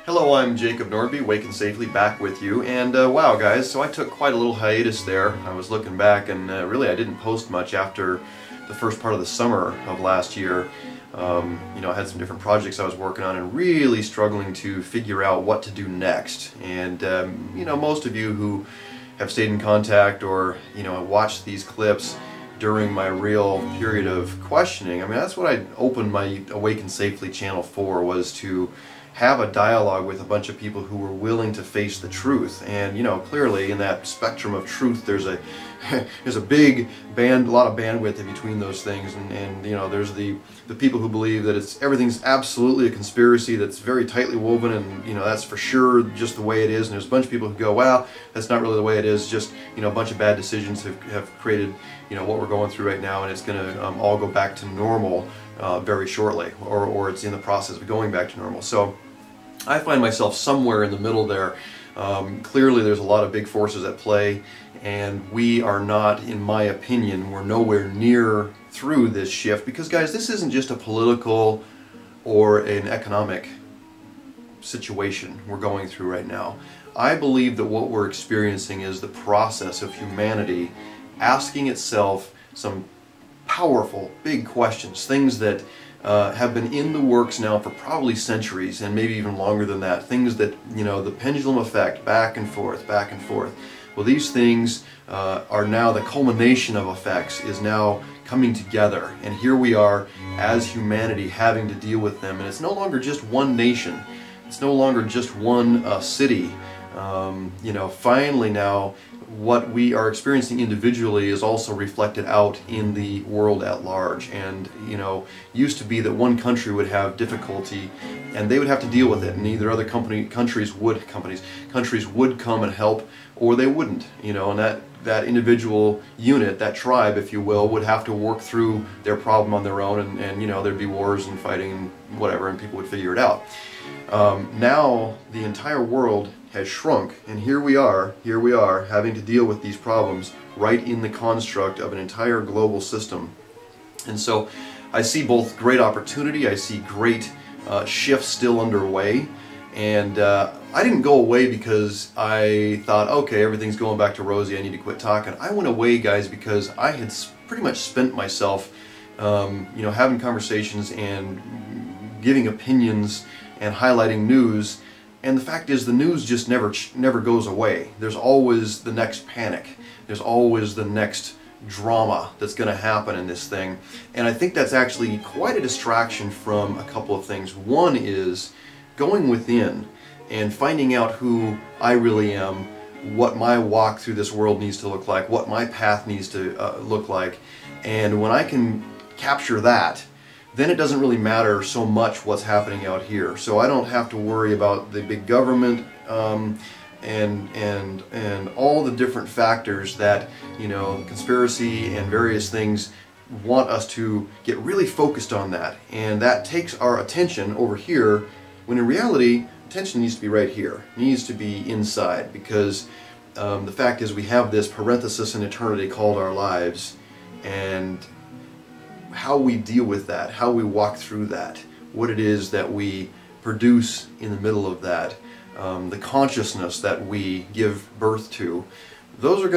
Hello, I'm Jacob Nordby, Waking Safely, back with you. And wow guys, so I took quite a little hiatus there. I was looking back and really I didn't post much after the first part of the summer of last year. You know, I had some different projects I was working on and really struggling to figure out what to do next. And you know, most of you who have stayed in contact or, you know, watched these clips during my real period of questioning, I mean, that's what I opened my Awaken Safely channel for, was to have a dialogue with a bunch of people who were willing to face the truth. And you know, clearly in that spectrum of truth there's a there's a lot of bandwidth in between those things, and you know, there's the people who believe that everything's absolutely a conspiracy that's very tightly woven, and you know, that's for sure just the way it is. And there's a bunch of people who go, well, that's not really the way it is, just, you know, a bunch of bad decisions have created, you know, what we're going through right now, and it's going to all go back to normal very shortly, or it's in the process of going back to normal. So I find myself somewhere in the middle there. Clearly there's a lot of big forces at play, and we are not, in my opinion, we're nowhere near through this shift, because guys, this isn't just a political or an economic situation we're going through right now. I believe that what we're experiencing is the process of humanity asking itself some powerful, big questions, things that have been in the works now for probably centuries, and maybe even longer than that. Things that, you know, the pendulum effect, back and forth, back and forth. Well, these things are now, the culmination of effects is now coming together, and here we are as humanity having to deal with them. And it's no longer just one nation, it's no longer just one city. You know, finally now what we are experiencing individually is also reflected out in the world at large. And you know, used to be that one country would have difficulty and they would have to deal with it, and either other countries would come and help, or they wouldn't, you know, and that individual unit, that tribe if you will, would have to work through their problem on their own, and you know, there'd be wars and fighting and whatever, and people would figure it out. Now the entire world has shrunk, and here we are having to deal with these problems right in the construct of an entire global system. And so I see both great opportunity, I see great shifts still underway, and I didn't go away because I thought, okay, everything's going back to rosy, I need to quit talking. I went away, guys, because I had pretty much spent myself you know, having conversations and giving opinions and highlighting news. And the fact is, the news just never goes away. There's always the next panic. There's always the next drama that's going to happen in this thing. And I think that's actually quite a distraction from a couple of things. One is going within and finding out who I really am, what my walk through this world needs to look like, what my path needs to look like. And when I can capture that, then it doesn't really matter so much what's happening out here. So I don't have to worry about the big government and all the different factors that, you know, conspiracy and various things want us to get really focused on that. And that takes our attention over here, when in reality, attention needs to be right here. It needs to be inside, because the fact is, we have this parenthesis in eternity called our lives, and how we deal with that, how we walk through that, what it is that we produce in the middle of that, the consciousness that we give birth to, those are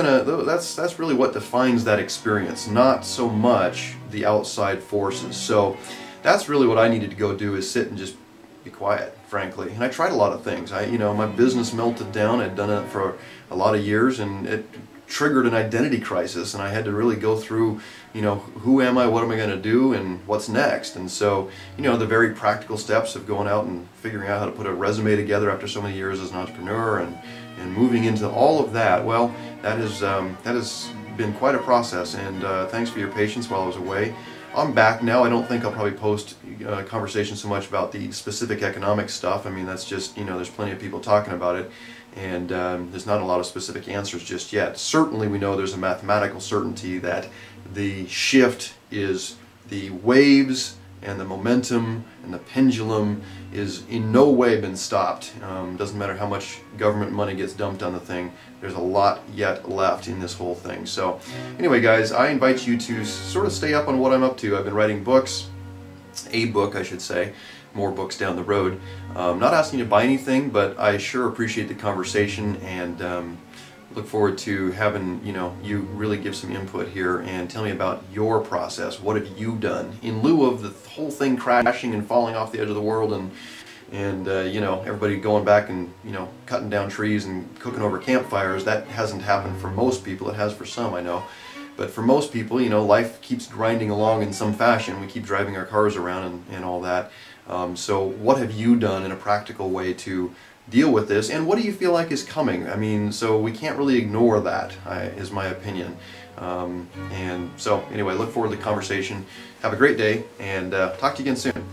that's really what defines that experience, not so much the outside forces. So that's really what I needed to go do, is sit and just be quiet, frankly. And I tried a lot of things. You know, my business melted down. I'd done it for a lot of years, and it triggered an identity crisis, and I had to really go through, you know, who am I, what am I going to do, and what's next. And so, you know, the very practical steps of going out and figuring out how to put a resume together after so many years as an entrepreneur, and moving into all of that, well, that has been quite a process. And thanks for your patience while I was away. I'm back now. I don't think I'll probably post conversations so much about the specific economic stuff. I mean, that's just, you know, there's plenty of people talking about it, and there's not a lot of specific answers just yet. Certainly we know there's a mathematical certainty that the shift is the waves and the momentum and the pendulum is in no way been stopped. Doesn't matter how much government money gets dumped on the thing, there's a lot yet left in this whole thing. So anyway guys, I invite you to sort of stay up on what I'm up to. I've been writing books, a book I should say, more books down the road. Not asking you to buy anything, but I sure appreciate the conversation, and look forward to having you really give some input here and tell me about your process. What have you done in lieu of the whole thing crashing and falling off the edge of the world, and everybody going back and cutting down trees and cooking over campfires? That hasn't happened for most people. It has for some, I know. But for most people, life keeps grinding along in some fashion. We keep driving our cars around and all that. So what have you done in a practical way to deal with this, and what do you feel like is coming? I mean, so we can't really ignore that, is my opinion. And so anyway, look forward to the conversation. Have a great day, and talk to you again soon.